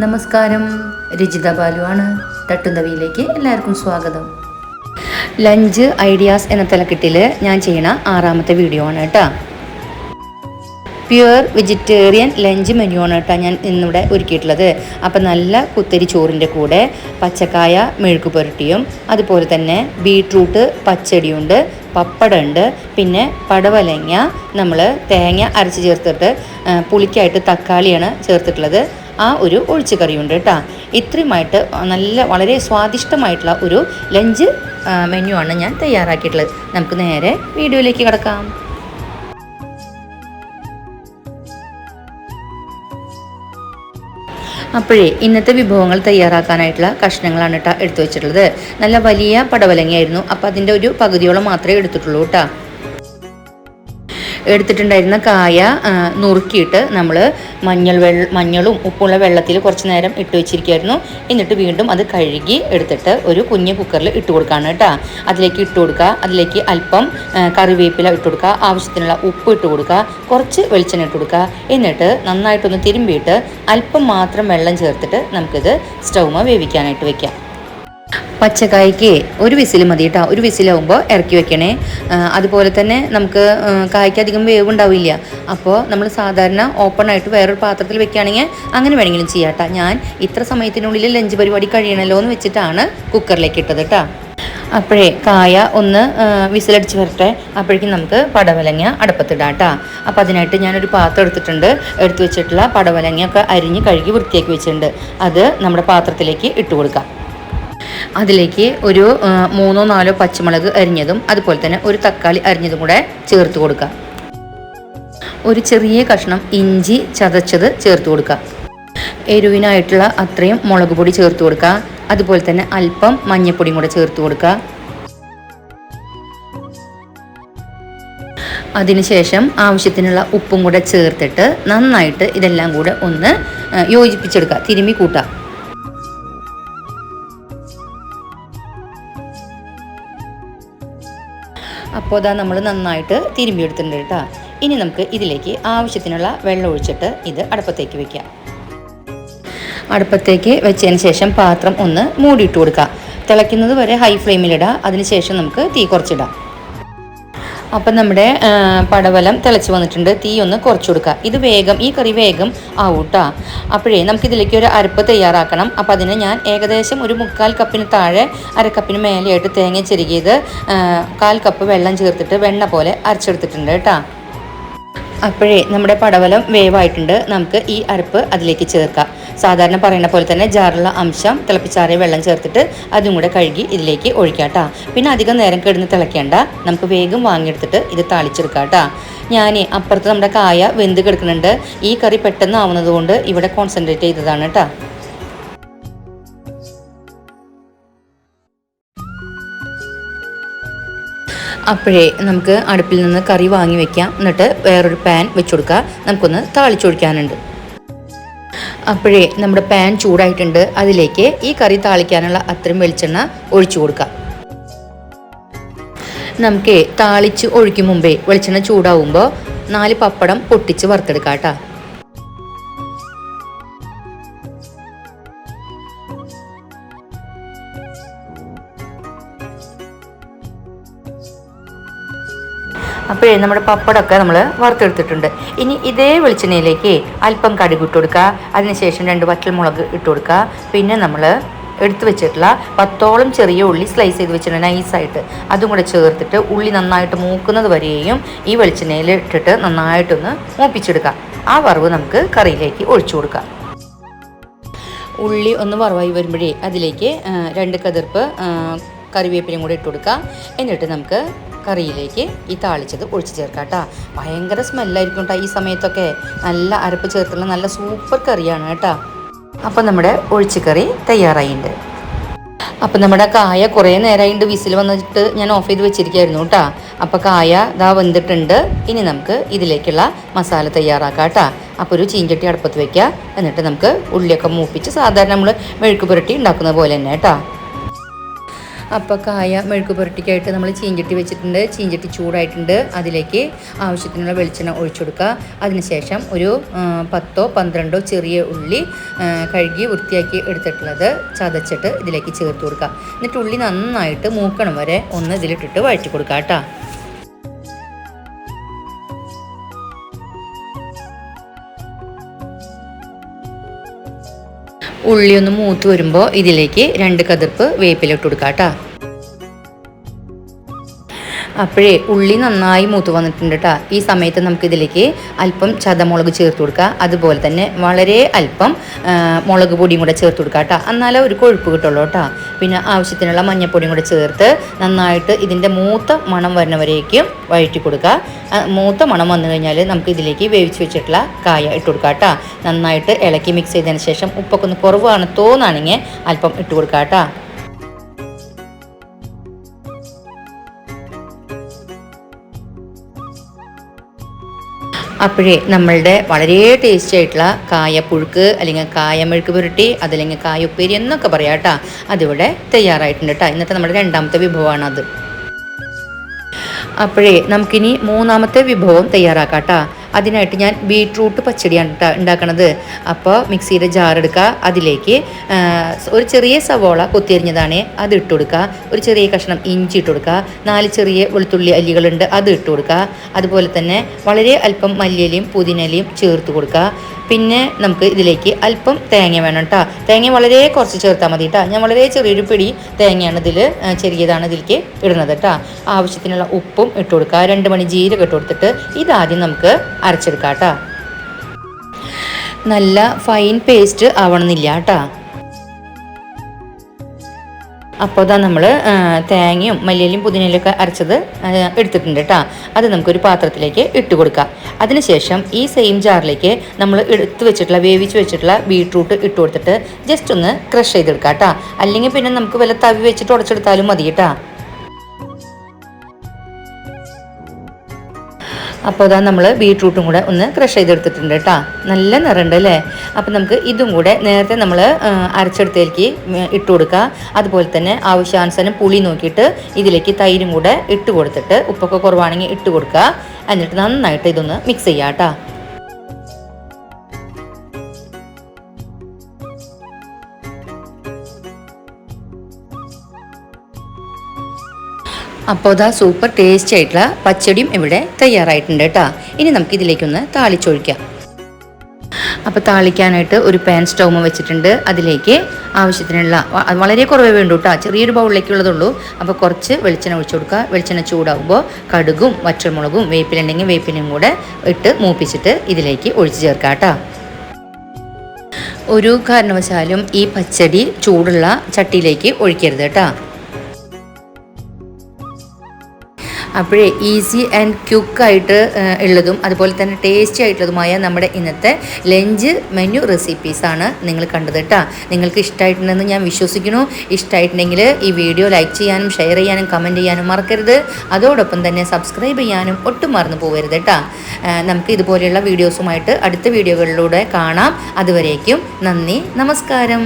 നമസ്കാരം, രജിത ബാലുവാണ്. തട്ടുന്തവിയിലേക്ക് എല്ലാവർക്കും സ്വാഗതം. ലഞ്ച് ഐഡിയാസ് എന്ന തലക്കെട്ടിൽ ഞാൻ ചെയ്യണ 6ാമത്തെ വീഡിയോ ആണ് കേട്ടോ. പ്യുവർ വെജിറ്റേറിയൻ ലഞ്ച് മെനു ആണ് കേട്ടോ ഞാൻ ഇന്നിവിടെ ഒരുക്കിയിട്ടുള്ളത്. അപ്പം നല്ല കുത്തരി ചോറിൻ്റെ കൂടെ പച്ചക്കായ മെഴുക്ക് പുരട്ടിയും അതുപോലെ തന്നെ ബീട്രൂട്ട് പച്ചടിയുണ്ട്, പപ്പടമുണ്ട്, പിന്നെ പടവലങ്ങ നമ്മൾ തേങ്ങ അരച്ച് ചേർത്തിട്ട് പുളിക്കായിട്ട് തക്കാളിയാണ് ചേർത്തിട്ടുള്ളത്. ആ ഒരു ഒഴിച്ചുകറിയുണ്ട് കേട്ടോ. ഇത്രയുമായിട്ട് വളരെ സ്വാദിഷ്ടമായിട്ടുള്ള ഒരു ലഞ്ച് മെനു ആണ് ഞാൻ തയ്യാറാക്കിയിട്ടുള്ളത്. നമുക്ക് നേരെ വീഡിയോയിലേക്ക് കിടക്കാം. അപ്പോഴേ ഇന്നത്തെ വിഭവങ്ങൾ തയ്യാറാക്കാനായിട്ടുള്ള കഷ്ണങ്ങളാണ് കേട്ടോ എടുത്തു വെച്ചിട്ടുള്ളത്. നല്ല വലിയ പടവലങ്ങയായിരുന്നു. അപ്പോൾ അതിൻ്റെ ഒരു പകുതിയോളം മാത്രമേ എടുത്തിട്ടുള്ളൂ കേട്ടോ. എടുത്തിട്ടുണ്ടായിരുന്ന കായ നുറുക്കിയിട്ട് നമ്മൾ മഞ്ഞളും ഉപ്പുള്ള വെള്ളത്തിൽ കുറച്ച് നേരം ഇട്ട് വെച്ചിരിക്കുമായിരുന്നു. എന്നിട്ട് വീണ്ടും അത് കഴുകി എടുത്തിട്ട് ഒരു കുഞ്ഞ് കുക്കറിൽ ഇട്ട് കൊടുക്കുകയാണ് കേട്ടോ. അതിലേക്ക് ഇട്ട് കൊടുക്കുക. അതിലേക്ക് അല്പം കറിവേപ്പില ഇട്ട് കൊടുക്കുക, ആവശ്യത്തിനുള്ള ഉപ്പ് ഇട്ട് കൊടുക്കുക, കുറച്ച് വെളിച്ചെണ്ണ ഇട്ട് കൊടുക്കുക. എന്നിട്ട് നന്നായിട്ടൊന്ന് തിരുമ്പിയിട്ട് അല്പം മാത്രം വെള്ളം ചേർത്തിട്ട് നമുക്കിത് സ്റ്റൗമ വേവിക്കാനായിട്ട് വെക്കാം. പച്ചക്കായ്ക്ക് ഒരു വിസിൽ മതി കേട്ടോ. ഒരു വിസിലാവുമ്പോൾ ഇറക്കി വെക്കണേ. അതുപോലെ തന്നെ നമുക്ക് കായ്ക്ക് അധികം വേവ് ഉണ്ടാവില്ല. അപ്പോൾ നമ്മൾ സാധാരണ ഓപ്പണായിട്ട് വേറൊരു പാത്രത്തിൽ വെക്കുകയാണെങ്കിൽ അങ്ങനെ വേണമെങ്കിലും ചെയ്യാം കേട്ടോ. ഞാൻ ഇത്ര സമയത്തിനുള്ളിൽ ലഞ്ച് പരിപാടി കഴിയണമല്ലോ എന്ന് വെച്ചിട്ടാണ് കുക്കറിലേക്ക് ഇട്ടത് കേട്ടോ. അപ്പോഴേ കായ ഒന്ന് വിസിലടിച്ച് വരട്ടെ. അപ്പോഴേക്കും നമുക്ക് പടവലങ്ങ അടുപ്പത്തിടാം കേട്ടോ. അപ്പോൾ അതിനായിട്ട് ഞാനൊരു പാത്രം എടുത്തു വെച്ചിട്ടുള്ള പടവലങ്ങയൊക്കെ അരിഞ്ഞ് കഴുകി വൃത്തിയാക്കി വെച്ചിട്ടുണ്ട്. അത് നമ്മുടെ പാത്രത്തിലേക്ക് ഇട്ട് കൊടുക്കാം. അതിലേക്ക് ഒരു 3-4 പച്ചമുളക് അരിഞ്ഞതും അതുപോലെ തന്നെ ഒരു തക്കാളി അരിഞ്ഞതും കൂടെ ചേർത്ത് കൊടുക്കുക. ഒരു ചെറിയ കഷ്ണം ഇഞ്ചി ചതച്ചത് ചേർത്ത് കൊടുക്കുക. എരിവിനായിട്ടുള്ള അത്രയും മുളക് പൊടി ചേർത്ത് കൊടുക്കുക. അതുപോലെ തന്നെ അല്പം മഞ്ഞൾപ്പൊടിയും കൂടെ ചേർത്ത് കൊടുക്കുക. അതിനുശേഷം ആവശ്യത്തിനുള്ള ഉപ്പും കൂടെ ചേർത്തിട്ട് നന്നായിട്ട് ഇതെല്ലാം കൂടെ ഒന്ന് യോജിപ്പിച്ചെടുക്കുക, തിരുമ്മി കൂട്ടുക. അപ്പോൾ അതാ നമ്മൾ നന്നായിട്ട് തിരുമ്മിയെടുത്തിട്ടുണ്ട് കേട്ടോ. ഇനി നമുക്ക് ഇതിലേക്ക് ആവശ്യത്തിനുള്ള വെള്ളം ഒഴിച്ചിട്ട് ഇത് അടുപ്പത്തേക്ക് വെക്കാം. അടുപ്പത്തേക്ക് വെച്ചതിന് ശേഷം പാത്രം ഒന്ന് മൂടിയിട്ട് കൊടുക്കുക. തിളയ്ക്കുന്നത് വരെ ഹൈ ഫ്ലെയിമിലിടുക. അതിനുശേഷം നമുക്ക് തീ കുറച്ചിടാം. അപ്പം നമ്മുടെ പടവലം തിളച്ച് വന്നിട്ടുണ്ട്. തീ ഒന്ന് കുറച്ച് കൊടുക്കുക. ഈ കറി വേഗം ആവൂട്ടാ. അപ്പോഴേ നമുക്കിതിലേക്ക് ഒരു അരപ്പ് തയ്യാറാക്കണം. അപ്പം അതിന് ഞാൻ ഏകദേശം ഒരു 3/4 കപ്പിന് താഴെ അരക്കപ്പിന് മേലെയായിട്ട് തേങ്ങ ചെരുകിയത് 1/4 കപ്പ് വെള്ളം ചേർത്തിട്ട് വെണ്ണ പോലെ അരച്ചെടുത്തിട്ടുണ്ട് കേട്ടോ. അപ്പോഴേ നമ്മുടെ പടവലം വേവായിട്ടുണ്ട്. നമുക്ക് ഈ അരപ്പ് അതിലേക്ക് ചേർക്കാം. സാധാരണ പറയുന്ന പോലെ തന്നെ ജാറിലുള്ള അംശം തിളപ്പിച്ചാറിയ വെള്ളം ചേർത്തിട്ട് അതും കൂടെ കഴുകി ഇതിലേക്ക് ഒഴിക്കാം കേട്ടോ. പിന്നെ അധികം നേരം കിടന്ന് തിളയ്ക്കേണ്ട. നമുക്ക് വേഗം വാങ്ങിയെടുത്തിട്ട് ഇത് താളിച്ചെടുക്കാം കേട്ടോ. ഞാൻ അപ്പുറത്ത് നമ്മുടെ കായ വെന്ത് കിടക്കുന്നുണ്ട്. ഈ കറി പെട്ടെന്ന് ആവുന്നത് കൊണ്ട് ഇവിടെ കോൺസെൻട്രേറ്റ് ചെയ്തതാണ് കേട്ടോ. അപ്പോഴേ നമുക്ക് അടുപ്പിൽ നിന്ന് കറി വാങ്ങി വെക്കാം. എന്നിട്ട് വേറൊരു പാൻ വെച്ച് കൊടുക്കുക. നമുക്കൊന്ന് താളിച്ചൊഴിക്കാനുണ്ട്. അപ്പോഴേ നമ്മുടെ പാൻ ചൂടായിട്ടുണ്ട്. അതിലേക്ക് ഈ കറി താളിക്കാനുള്ള അത്രയും വെളിച്ചെണ്ണ ഒഴിച്ചു കൊടുക്കാം. നമുക്ക് താളിച്ച് ഒഴിക്കും മുമ്പേ വെളിച്ചെണ്ണ ചൂടാവുമ്പോൾ 4 പപ്പടം പൊട്ടിച്ച് വറുത്തെടുക്കാം കേട്ടോ. അപ്പോഴേ നമ്മുടെ പപ്പടമൊക്കെ നമ്മൾ വറുത്തെടുത്തിട്ടുണ്ട്. ഇനി ഇതേ വെളിച്ചെണ്ണയിലേക്ക് അല്പം കടുക് ഇട്ട് കൊടുക്കുക. അതിനുശേഷം 2 വറ്റൽമുളക് ഇട്ട് കൊടുക്കുക. പിന്നെ നമ്മൾ എടുത്തു വെച്ചിട്ടുള്ള 10ഓളം ചെറിയ ഉള്ളി സ്ലൈസ് ചെയ്ത് വെച്ചിട്ടുണ്ട് നൈസായിട്ട്. അതും കൂടെ ചേർത്തിട്ട് ഉള്ളി നന്നായിട്ട് മൂക്കുന്നത് വരെയും ഈ വെളിച്ചെണ്ണയിൽ ഇട്ടിട്ട് നന്നായിട്ടൊന്ന് മൂപ്പിച്ചെടുക്കുക. ആ വറവ് നമുക്ക് കറിയിലേക്ക് ഒഴിച്ചു കൊടുക്കാം. ഉള്ളി ഒന്ന് വറവായി വരുമ്പോഴേ അതിലേക്ക് 2 കതിർപ്പ് കറിവേപ്പിലയും കൂടെ ഇട്ട് കൊടുക്കുക. എന്നിട്ട് നമുക്ക് കറിയിലേക്ക് ഈ താളിച്ചത് ഒഴിച്ച് ചേർക്കാം കേട്ടോ. ഭയങ്കര സ്മെല്ലായിരിക്കും കേട്ടോ. ഈ സമയത്തൊക്കെ നല്ല അരപ്പ് ചേർത്തുള്ള നല്ല സൂപ്പർ കറിയാണ് കേട്ടോ. അപ്പം നമ്മുടെ ഒഴിച്ചുകറി തയ്യാറായിട്ടുണ്ട്. അപ്പം നമ്മുടെ കായ കുറേ നേരമായിട്ട് വിസിൽ വന്നിട്ട് ഞാൻ ഓഫ് ചെയ്ത് വെച്ചിരിക്കുകയായിരുന്നു കേട്ടോ. അപ്പോൾ കായ ഇതാ വെന്തിട്ടുണ്ട്. ഇനി നമുക്ക് ഇതിലേക്കുള്ള മസാല തയ്യാറാക്കാം കേട്ടോ. അപ്പോൾ ഒരു ചീഞ്ചട്ടി അടുപ്പത്ത് വയ്ക്കുക. എന്നിട്ട് നമുക്ക് ഉള്ളിയൊക്കെ മൂപ്പിച്ച് സാധാരണ നമ്മൾ മെഴുക്ക് പുരട്ടി ഉണ്ടാക്കുന്ന പോലെ തന്നെ കേട്ടോ. അപ്പോൾ കായ മെഴുക്ക് പുരട്ടിക്കായിട്ട് നമ്മൾ ചീഞ്ചട്ടി വെച്ചിട്ടുണ്ട്. ചീഞ്ചട്ടി ചൂടായിട്ടുണ്ട്. അതിലേക്ക് ആവശ്യത്തിനുള്ള വെളിച്ചെണ്ണ ഒഴിച്ചു കൊടുക്കുക. അതിനുശേഷം ഒരു 10-12 ചെറിയ ഉള്ളി കഴുകി വൃത്തിയാക്കി എടുത്തിട്ടുള്ളത് ചതച്ചിട്ട് ഇതിലേക്ക് ചേർത്ത് കൊടുക്കുക. എന്നിട്ട് ഉള്ളി നന്നായിട്ട് മൂക്കണം വരെ ഒന്ന് ഇതിലിട്ടിട്ട് വഴറ്റി കൊടുക്കുക കേട്ടോ. ഉള്ളി ഒന്ന് മൂത്ത് വരുമ്പോൾ ഇതിലേക്ക് 2 കതിർപ്പ് വേപ്പില ഇട്ട് കൊടുക്കുക കേട്ടോ. അപ്പോഴേ ഉള്ളി നന്നായി മൂത്ത് വന്നിട്ടുണ്ട് കേട്ടോ. ഈ സമയത്ത് നമുക്കിതിലേക്ക് അല്പം ചതമുളക് ചേർത്ത് കൊടുക്കുക. അതുപോലെ തന്നെ വളരെ അല്പം മുളക് പൊടിയും കൂടെ ചേർത്ത് കൊടുക്കുക കേട്ടോ. എന്നാലേ ഒരു കൊഴുപ്പ് കിട്ടുള്ളൂ കേട്ടോ. പിന്നെ ആവശ്യത്തിനുള്ള മഞ്ഞൾപ്പൊടിയും കൂടെ ചേർത്ത് നന്നായിട്ട് ഇതിൻ്റെ മൂത്ത മണം വരുന്നവരേക്കും വഴറ്റി കൊടുക്കുക. മൂത്ത മണം വന്നു കഴിഞ്ഞാൽ നമുക്ക് ഇതിലേക്ക് വേവിച്ച് വെച്ചിട്ടുള്ള കായ ഇട്ട് കൊടുക്കുക കേട്ടോ. നന്നായിട്ട് ഇളക്കി മിക്സ് ചെയ്തതിന് ശേഷം ഉപ്പൊക്കെ ഒന്ന് കുറവാണ് തോന്നുകയാണെങ്കിൽ അല്പം ഇട്ട് കൊടുക്കുക കേട്ടോ. അപ്പോഴേ നമ്മളുടെ വളരെ ടേസ്റ്റി ആയിട്ടുള്ള കായപ്പുഴുക്ക് അല്ലെങ്കിൽ കായ മെഴുക്ക് പുരട്ടി അതല്ലെങ്കിൽ കായ ഉപ്പേരി എന്നൊക്കെ പറയാം കേട്ടോ, അതിവിടെ തയ്യാറായിട്ടുണ്ട് കേട്ടോ. ഇന്നത്തെ നമ്മുടെ 2ാമത്തെ വിഭവമാണത്. അപ്പോഴേ നമുക്കിനി 3ാമത്തെ വിഭവം തയ്യാറാക്കാം കേട്ടോ. അതിനായിട്ട് ഞാൻ ബീട്രൂട്ട് പച്ചടിയാണ് ഉണ്ടാക്കണത്. അപ്പോൾ മിക്സിയുടെ ജാർ എടുക്കുക. അതിലേക്ക് ഒരു ചെറിയ സവോള കൊത്തിയരിഞ്ഞതാണ് അത് ഇട്ട് കൊടുക്കുക. ഒരു ചെറിയ കഷ്ണം ഇഞ്ചി ഇട്ട് കൊടുക്കുക. 4 ചെറിയ വെളുത്തുള്ളി അല്ലികളുണ്ട് അത് ഇട്ട് കൊടുക്കുക. അതുപോലെ തന്നെ വളരെ അല്പം മല്ലിയിലയും പുതിനയിലയും ചേർത്ത് കൊടുക്കുക. പിന്നെ നമുക്ക് ഇതിലേക്ക് അല്പം തേങ്ങ വേണം കേട്ടോ. തേങ്ങ വളരെ കുറച്ച് ചേർത്താൽ മതി കേട്ടോ. ഞാൻ വളരെ ചെറിയൊരു പിടി തേങ്ങയാണ് ചെറിയതാണ് ഇതിലേക്ക് ഇടുന്നത് കേട്ടോ. ആവശ്യത്തിനുള്ള ഉപ്പും ഇട്ട് കൊടുക്കുക. 2 മണി ജീരകം ഇട്ട് കൊടുത്തിട്ട് ഇതാദ്യം നമുക്ക് അരച്ചെടുക്കാം കേട്ടോ. നല്ല ഫൈൻ പേസ്റ്റ് ആവണമെന്നില്ല കേട്ടോ. അപ്പോൾ അതാ നമ്മൾ തേങ്ങയും മല്ലിയിലും പുതിനയിലൊക്കെ അരച്ചത് എടുത്തിട്ടുണ്ട് കേട്ടോ. അത് നമുക്കൊരു പാത്രത്തിലേക്ക് ഇട്ട് കൊടുക്കാം. അതിനുശേഷം ഈ സെയിം ജാറിലേക്ക് നമ്മൾ വേവിച്ച് വെച്ചിട്ടുള്ള ബീട്രൂട്ട് ഇട്ട് കൊടുത്തിട്ട് ജസ്റ്റ് ഒന്ന് ക്രഷ് ചെയ്തെടുക്കാം കേട്ടോ. അല്ലെങ്കിൽ പിന്നെ നമുക്ക് വല്ല തവി വെച്ചിട്ട് ഉടച്ചെടുത്താലും മതി കേട്ടോ. അപ്പോൾ അതാ നമ്മൾ ബീട്രൂട്ടും കൂടെ ഒന്ന് ക്രഷ് ചെയ്തെടുത്തിട്ടുണ്ട് കേട്ടോ. നല്ല നിറമുണ്ട് അല്ലേ. അപ്പോൾ നമുക്ക് ഇതും കൂടെ നേരത്തെ നമ്മൾ അരച്ചെടുത്തേക്ക് ഇട്ട് കൊടുക്കുക. അതുപോലെ തന്നെ ആവശ്യാനുസരണം പുളി നോക്കിയിട്ട് ഇതിലേക്ക് തൈരും കൂടെ ഇട്ട് കൊടുത്തിട്ട് ഉപ്പൊക്കെ കുറവാണെങ്കിൽ ഇട്ട് കൊടുക്കുക. എന്നിട്ട് നന്നായിട്ട് ഇതൊന്ന് മിക്സ് ചെയ്യാം കേട്ടോ. അപ്പോൾ അതാ സൂപ്പർ ടേസ്റ്റി ആയിട്ടുള്ള പച്ചടിയും ഇവിടെ തയ്യാറായിട്ടുണ്ട് കേട്ടോ. ഇനി നമുക്ക് ഇതിലേക്കൊന്ന് താളിച്ചൊഴിക്കാം. അപ്പോൾ താളിക്കാനായിട്ട് ഒരു പാൻ സ്റ്റൗവ് വെച്ചിട്ടുണ്ട്. അതിലേക്ക് ആവശ്യത്തിനുള്ള വളരെ കുറവേ വേണ്ടൂ കേട്ടോ. ചെറിയൊരു ബൗളിലേക്കുള്ളതുള്ളൂ. അപ്പോൾ കുറച്ച് വെളിച്ചെണ്ണ ഒഴിച്ചു കൊടുക്കുക. വെളിച്ചെണ്ണ ചൂടാകുമ്പോൾ കടുകും വറ്റൽമുളകും വേപ്പിലുണ്ടെങ്കിൽ വേപ്പിനും കൂടെ ഇട്ട് മൂപ്പിച്ചിട്ട് ഇതിലേക്ക് ഒഴിച്ച് ചേർക്കാം കേട്ടോ. ഒരു കാരണവശാലും ഈ പച്ചടി ചൂടുള്ള ചട്ടിയിലേക്ക് ഒഴിക്കരുത് കേട്ടോ. അപ്പോഴേ ഈസി ആൻഡ് ക്യുക്കായിട്ട് ഉള്ളതും അതുപോലെ തന്നെ ടേസ്റ്റി ആയിട്ടുള്ളതുമായ നമ്മുടെ ഇന്നത്തെ ലഞ്ച് മെനു റെസിപ്പീസാണ് നിങ്ങൾ കണ്ടത് കേട്ടോ. നിങ്ങൾക്ക് ഇഷ്ടമായിട്ടുണ്ടെന്ന് ഞാൻ വിശ്വസിക്കുന്നു. ഇഷ്ടമായിട്ടുണ്ടെങ്കിൽ ഈ വീഡിയോ ലൈക്ക് ചെയ്യാനും ഷെയർ ചെയ്യാനും കമൻറ്റ് ചെയ്യാനും മറക്കരുത്. അതോടൊപ്പം തന്നെ സബ്സ്ക്രൈബ് ചെയ്യാനും ഒട്ടും മറന്നു പോകരുത് കേട്ടോ. നമുക്ക് ഇതുപോലെയുള്ള വീഡിയോസുമായിട്ട് അടുത്ത വീഡിയോകളിലൂടെ കാണാം. അതുവരേക്കും നന്ദി, നമസ്കാരം.